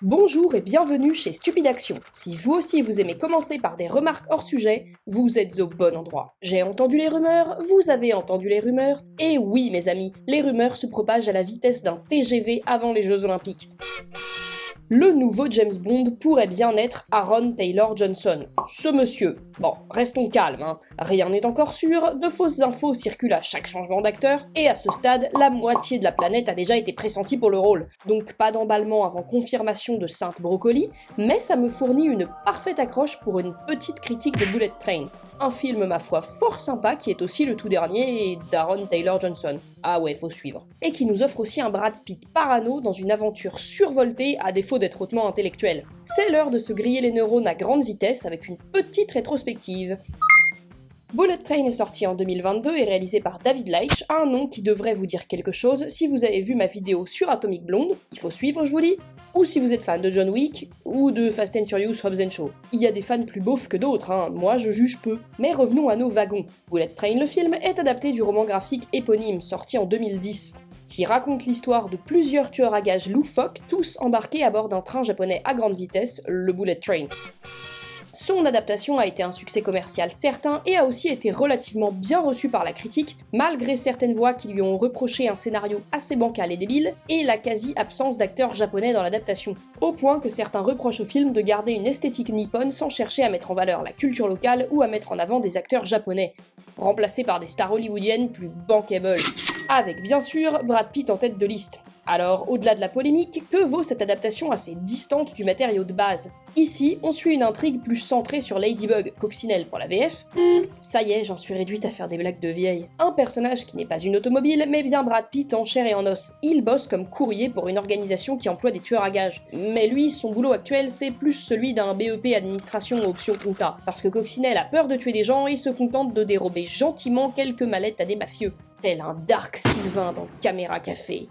Bonjour et bienvenue chez Stupide Action. Si vous aussi vous aimez commencer par des remarques hors sujet, vous êtes au bon endroit. J'ai entendu les rumeurs, vous avez entendu les rumeurs, et oui mes amis, les rumeurs se propagent à la vitesse d'un TGV avant les Jeux Olympiques. Le nouveau James Bond pourrait bien être Aaron Taylor Johnson. Ce monsieur. Bon, restons calmes, hein. Rien n'est encore sûr, de fausses infos circulent à chaque changement d'acteur, et à ce stade, la moitié de la planète a déjà été pressentie pour le rôle. Donc pas d'emballement avant confirmation de Sainte Brocoli, mais ça me fournit une parfaite accroche pour une petite critique de Bullet Train. Un film ma foi fort sympa qui est aussi le tout dernier d'Aaron Taylor Johnson. Ah ouais, faut suivre. Et qui nous offre aussi un Brad Pitt parano dans une aventure survoltée à défaut d'être hautement intellectuelle. C'est l'heure de se griller les neurones à grande vitesse avec une petite rétrospective. Bullet Train est sorti en 2022 et réalisé par David Leitch, un nom qui devrait vous dire quelque chose si vous avez vu ma vidéo sur Atomic Blonde, il faut suivre je vous dis, ou si vous êtes fan de John Wick, ou de Fast and Furious Hobbs & Shaw. Il y a des fans plus beaufs que d'autres, hein, moi je juge peu. Mais revenons à nos wagons. Bullet Train le film est adapté du roman graphique éponyme sorti en 2010, qui raconte l'histoire de plusieurs tueurs à gages loufoques, tous embarqués à bord d'un train japonais à grande vitesse, le Bullet Train. Son adaptation a été un succès commercial certain et a aussi été relativement bien reçu par la critique, malgré certaines voix qui lui ont reproché un scénario assez bancal et débile, et la quasi-absence d'acteurs japonais dans l'adaptation, au point que certains reprochent au film de garder une esthétique nippone sans chercher à mettre en valeur la culture locale ou à mettre en avant des acteurs japonais, remplacés par des stars hollywoodiennes plus bankable, avec bien sûr Brad Pitt en tête de liste. Alors, au-delà de la polémique, que vaut cette adaptation assez distante du matériau de base? Ici, on suit une intrigue plus centrée sur Ladybug, Coccinelle pour la VF. Ça y est, j'en suis réduite à faire des blagues de vieille. Un personnage qui n'est pas une automobile, mais bien Brad Pitt en chair et en os. Il bosse comme courrier pour une organisation qui emploie des tueurs à gages. Mais lui, son boulot actuel, c'est plus celui d'un BEP administration option compta. Parce que Coccinelle a peur de tuer des gens et se contente de dérober gentiment quelques mallettes à des mafieux. Tel un Dark Sylvain dans Caméra Café.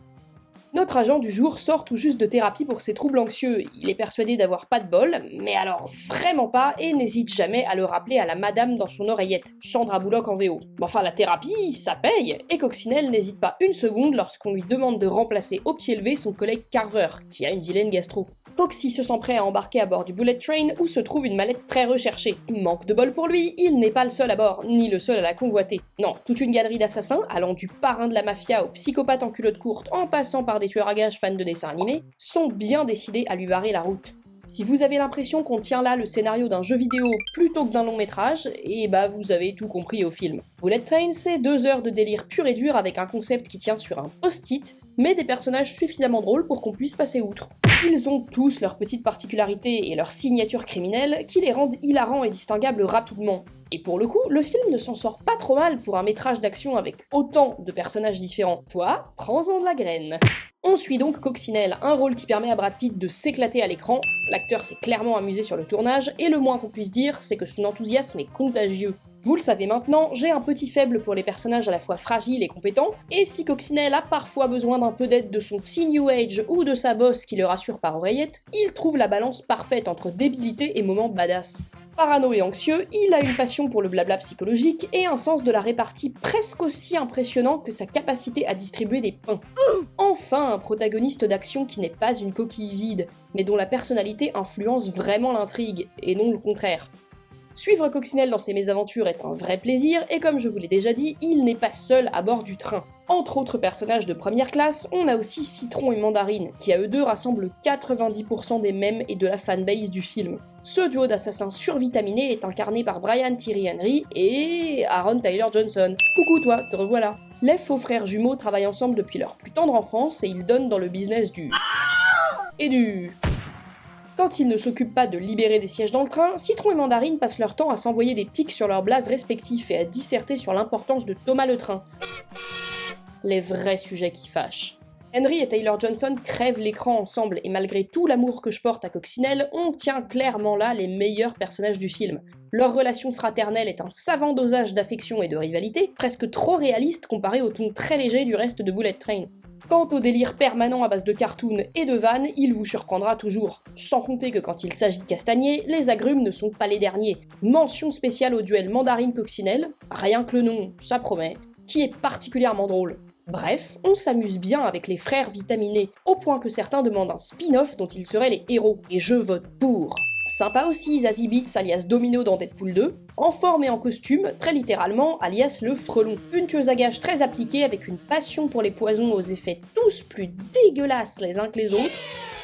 Notre agent du jour sort tout juste de thérapie pour ses troubles anxieux, il est persuadé d'avoir pas de bol, mais alors vraiment pas, et n'hésite jamais à le rappeler à la madame dans son oreillette, Sandra Bullock en VO. Enfin la thérapie, ça paye, et Coccinelle n'hésite pas une seconde lorsqu'on lui demande de remplacer au pied levé son collègue Carver, qui a une vilaine gastro. Coxy se sent prêt à embarquer à bord du Bullet Train où se trouve une mallette très recherchée. Manque de bol pour lui, il n'est pas le seul à bord, ni le seul à la convoiter. Non, toute une galerie d'assassins, allant du parrain de la mafia au psychopathe en culotte courte en passant par des tueurs à gages fans de dessins animés, sont bien décidés à lui barrer la route. Si vous avez l'impression qu'on tient là le scénario d'un jeu vidéo plutôt que d'un long métrage, et bah vous avez tout compris au film. Bullet Train, c'est 2 heures de délire pur et dur avec un concept qui tient sur un post-it, mais des personnages suffisamment drôles pour qu'on puisse passer outre. Ils ont tous leurs petites particularités et leurs signatures criminelles qui les rendent hilarants et distinguables rapidement. Et pour le coup, le film ne s'en sort pas trop mal pour un métrage d'action avec autant de personnages différents. Toi, prends-en de la graine. On suit donc Coccinelle, un rôle qui permet à Brad Pitt de s'éclater à l'écran, l'acteur s'est clairement amusé sur le tournage, et le moins qu'on puisse dire, c'est que son enthousiasme est contagieux. Vous le savez maintenant, j'ai un petit faible pour les personnages à la fois fragiles et compétents, et si Coccinelle a parfois besoin d'un peu d'aide de son psy New Age ou de sa boss qui le rassure par oreillette, il trouve la balance parfaite entre débilité et moments badass. Parano et anxieux, il a une passion pour le blabla psychologique et un sens de la répartie presque aussi impressionnant que sa capacité à distribuer des pains. Enfin, un protagoniste d'action qui n'est pas une coquille vide, mais dont la personnalité influence vraiment l'intrigue, et non le contraire. Suivre Coccinelle dans ses mésaventures est un vrai plaisir, et comme je vous l'ai déjà dit, il n'est pas seul à bord du train. Entre autres personnages de première classe, on a aussi Citron et Mandarine, qui à eux deux rassemblent 90% des mèmes et de la fanbase du film. Ce duo d'assassins survitaminés est incarné par Brian Tyree Henry et Aaron Taylor Johnson. Coucou toi, te revoilà. Les faux frères jumeaux travaillent ensemble depuis leur plus tendre enfance et ils donnent dans le business du... Quand ils ne s'occupent pas de libérer des sièges dans le train, Citron et Mandarine passent leur temps à s'envoyer des pics sur leurs blazes respectifs et à disserter sur l'importance de Thomas le Train. Les vrais sujets qui fâchent. Henry et Taylor Johnson crèvent l'écran ensemble et malgré tout l'amour que je porte à Coccinelle, on tient clairement là les meilleurs personnages du film. Leur relation fraternelle est un savant dosage d'affection et de rivalité, presque trop réaliste comparé au ton très léger du reste de Bullet Train. Quant au délire permanent à base de cartoons et de vannes, il vous surprendra toujours. Sans compter que quand il s'agit de castagner, les agrumes ne sont pas les derniers. Mention spéciale au duel Mandarine-Coccinelle, rien que le nom, ça promet, qui est particulièrement drôle. Bref, on s'amuse bien avec les frères vitaminés, au point que certains demandent un spin-off dont ils seraient les héros, et je vote pour. Sympa aussi Zazie Beetz alias Domino dans Deadpool 2, en forme et en costume, très littéralement alias le frelon. Une tueuse à gages très appliquée avec une passion pour les poisons aux effets tous plus dégueulasses les uns que les autres,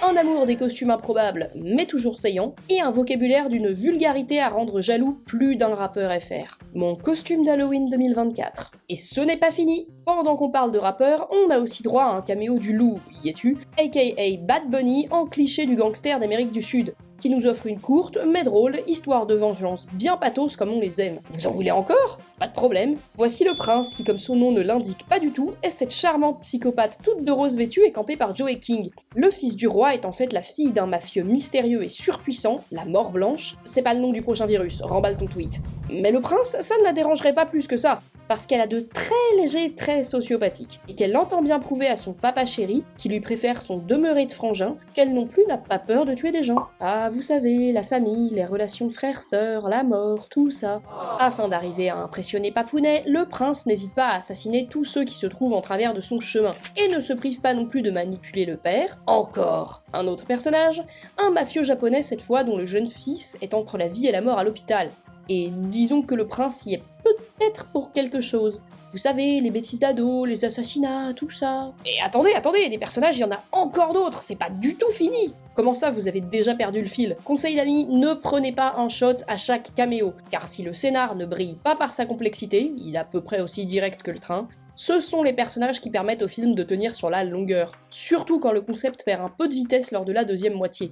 un amour des costumes improbables mais toujours saillant, et un vocabulaire d'une vulgarité à rendre jaloux plus d'un rappeur FR. Mon costume d'Halloween 2024. Et ce n'est pas fini. Pendant qu'on parle de rappeur, on a aussi droit à un caméo du loup, y es-tu, aka Bad Bunny en cliché du gangster d'Amérique du Sud, qui nous offre une courte mais drôle histoire de vengeance bien pathos comme on les aime. Vous en voulez encore? Pas de problème. Voici le prince qui, comme son nom ne l'indique pas du tout, est cette charmante psychopathe toute de rose vêtue et campée par Joey King. Le fils du roi est en fait la fille d'un mafieux mystérieux et surpuissant, la mort blanche. C'est pas le nom du prochain virus, remballe ton tweet. Mais le prince, ça ne la dérangerait pas plus que ça, parce qu'elle a de très légers traits sociopathiques, et qu'elle entend bien prouver à son papa chéri, qui lui préfère son demeuré de frangin, qu'elle non plus n'a pas peur de tuer des gens. Ah, vous savez, la famille, les relations frères-sœurs, la mort, tout ça. Afin d'arriver à impressionner Papounet, le prince n'hésite pas à assassiner tous ceux qui se trouvent en travers de son chemin, et ne se prive pas non plus de manipuler le père. Encore un autre personnage, un mafieux japonais cette fois dont le jeune fils est entre la vie et la mort à l'hôpital. Et disons que le prince y est peut-être pour quelque chose. Vous savez, les bêtises d'ado, les assassinats, tout ça. Et attendez, des personnages, il y en a encore d'autres, c'est pas du tout fini. Comment ça, vous avez déjà perdu le fil? Conseil d'amis, ne prenez pas un shot à chaque caméo, car si le scénar ne brille pas par sa complexité, il est à peu près aussi direct que le train, ce sont les personnages qui permettent au film de tenir sur la longueur, surtout quand le concept perd un peu de vitesse lors de la deuxième moitié.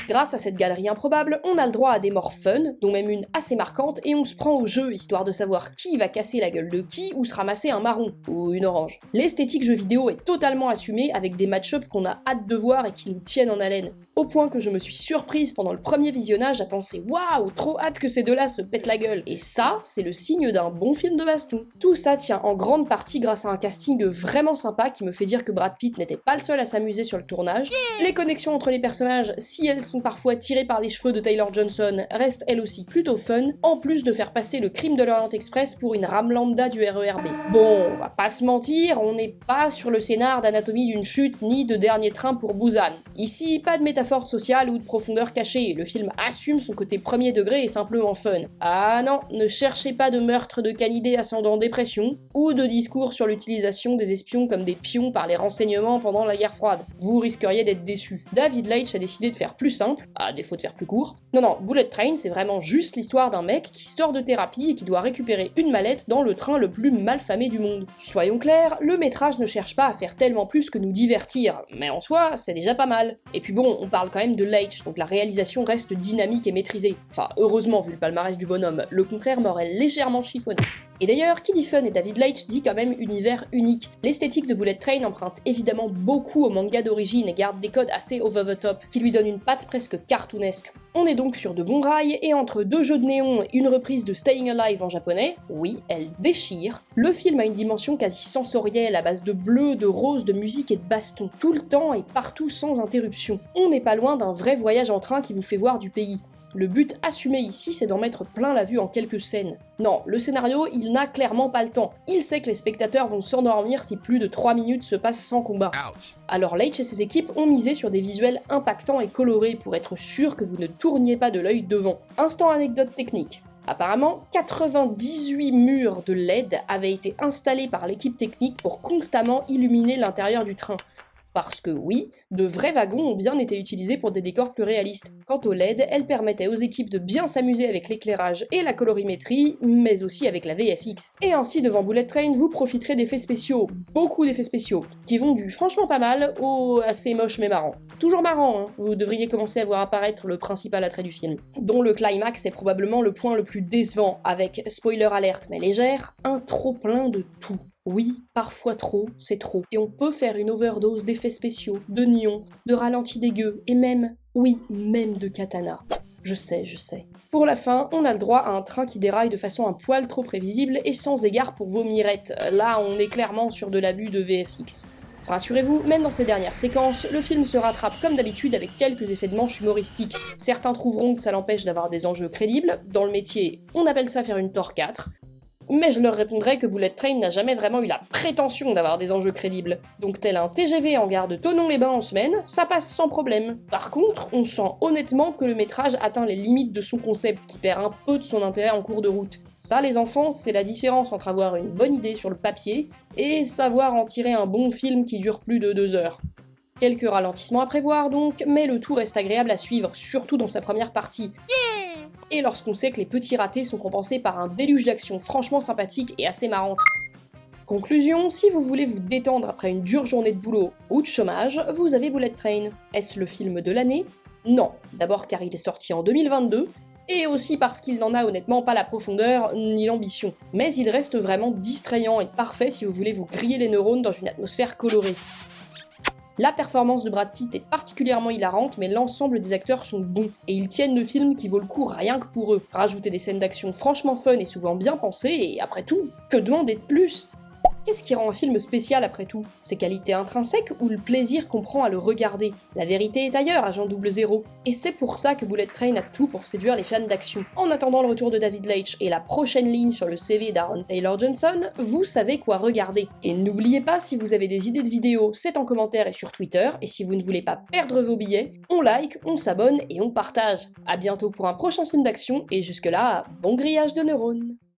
Grâce à cette galerie improbable, on a le droit à des morts fun, dont même une assez marquante, et on se prend au jeu histoire de savoir qui va casser la gueule de qui ou se ramasser un marron, ou une orange. L'esthétique jeu vidéo est totalement assumée avec des match-ups qu'on a hâte de voir et qui nous tiennent en haleine. Au point que je me suis surprise pendant le premier visionnage à penser waouh, trop hâte que ces deux-là se pètent la gueule. Et ça, c'est le signe d'un bon film de baston. Tout ça tient en grande partie grâce à un casting vraiment sympa qui me fait dire que Brad Pitt n'était pas le seul à s'amuser sur le tournage. Les connexions entre les personnages, si elles sont parfois tirées par les cheveux de Taylor Johnson, restent elles aussi plutôt fun, en plus de faire passer le Crime de l'Orient Express pour une rame lambda du RERB. Bon, on va pas se mentir, on n'est pas sur le scénar d'Anatomie d'une chute ni de Dernier train pour Busan. Ici, pas de métaphore sociale ou de profondeur cachée, le film assume son côté premier degré et simplement fun. Ah non, ne cherchez pas de meurtre de canidés ascendant dépression, ou de discours sur l'utilisation des espions comme des pions par les renseignements pendant la guerre froide. Vous risqueriez d'être déçus. David Leitch a décidé de faire plus simple, à défaut de faire plus court. Non, Bullet Train, c'est vraiment juste l'histoire d'un mec qui sort de thérapie et qui doit récupérer une mallette dans le train le plus malfamé du monde. Soyons clairs, le métrage ne cherche pas à faire tellement plus que nous divertir, mais en soi, c'est déjà pas mal. Et puis bon, on parle quand même de Leitch, donc la réalisation reste dynamique et maîtrisée. Enfin, heureusement vu le palmarès du bonhomme, le contraire m'aurait légèrement chiffonné. Et d'ailleurs, qui dit fun et David Leitch dit quand même univers unique. L'esthétique de Bullet Train emprunte évidemment beaucoup au manga d'origine et garde des codes assez over the top, qui lui donnent une patte presque cartoonesque. On est donc sur de bons rails, et entre deux jeux de néon et une reprise de Staying Alive en japonais, oui, elle déchire, le film a une dimension quasi sensorielle à base de bleu, de rose, de musique et de baston, tout le temps et partout sans interruption. On n'est pas loin d'un vrai voyage en train qui vous fait voir du pays. Le but assumé ici, c'est d'en mettre plein la vue en quelques scènes. Non, le scénario, il n'a clairement pas le temps. Il sait que les spectateurs vont s'endormir si plus de 3 minutes se passent sans combat. Alors Leitch et ses équipes ont misé sur des visuels impactants et colorés pour être sûr que vous ne tourniez pas de l'œil devant. Instant anecdote technique. Apparemment, 98 murs de LED avaient été installés par l'équipe technique pour constamment illuminer l'intérieur du train. Parce que oui, de vrais wagons ont bien été utilisés pour des décors plus réalistes. Quant aux LED, elles permettaient aux équipes de bien s'amuser avec l'éclairage et la colorimétrie, mais aussi avec la VFX. Et ainsi, devant Bullet Train, vous profiterez d'effets spéciaux, beaucoup d'effets spéciaux, qui vont du franchement pas mal au assez moche mais marrant. Toujours marrant, hein, vous devriez commencer à voir apparaître le principal attrait du film, dont le climax est probablement le point le plus décevant, avec, spoiler alerte mais légère, un trop-plein de tout. Oui, parfois trop, c'est trop. Et on peut faire une overdose d'effets spéciaux, de nions, de ralentis dégueux, et même, oui, même de katana. Je sais. Pour la fin, on a le droit à un train qui déraille de façon un poil trop prévisible et sans égard pour vos mirettes. Là, on est clairement sur de l'abus de VFX. Rassurez-vous, même dans ces dernières séquences, le film se rattrape comme d'habitude avec quelques effets de manche humoristiques. Certains trouveront que ça l'empêche d'avoir des enjeux crédibles. Dans le métier, on appelle ça faire une Thor 4. mais je leur répondrai que Bullet Train n'a jamais vraiment eu la prétention d'avoir des enjeux crédibles. Donc tel un TGV en gare de Thonon-les-Bains en semaine, ça passe sans problème. Par contre, on sent honnêtement que le métrage atteint les limites de son concept, qui perd un peu de son intérêt en cours de route. Ça, les enfants, c'est la différence entre avoir une bonne idée sur le papier et savoir en tirer un bon film qui dure plus de 2 heures. Quelques ralentissements à prévoir donc, mais le tout reste agréable à suivre, surtout dans sa première partie. Et lorsqu'on sait que les petits ratés sont compensés par un déluge d'actions franchement sympathiques et assez marrantes. Conclusion, si vous voulez vous détendre après une dure journée de boulot ou de chômage, vous avez Bullet Train. Est-ce le film de l'année? Non. D'abord car il est sorti en 2022, et aussi parce qu'il n'en a honnêtement pas la profondeur ni l'ambition. Mais il reste vraiment distrayant et parfait si vous voulez vous griller les neurones dans une atmosphère colorée. La performance de Brad Pitt est particulièrement hilarante, mais l'ensemble des acteurs sont bons, et ils tiennent le film qui vaut le coup rien que pour eux. Rajouter des scènes d'action franchement fun et souvent bien pensées, et après tout, que demander de plus? Qu'est-ce qui rend un film spécial après tout? Ses qualités intrinsèques ou le plaisir qu'on prend à le regarder? La vérité est ailleurs, agent 00. Et c'est pour ça que Bullet Train a tout pour séduire les fans d'action. En attendant le retour de David Leitch et la prochaine ligne sur le CV d'Aaron Taylor-Johnson, vous savez quoi regarder. Et n'oubliez pas, si vous avez des idées de vidéos, c'est en commentaire et sur Twitter, et si vous ne voulez pas perdre vos billets, on like, on s'abonne et on partage. À bientôt pour un prochain film d'action, et jusque là, bon grillage de neurones.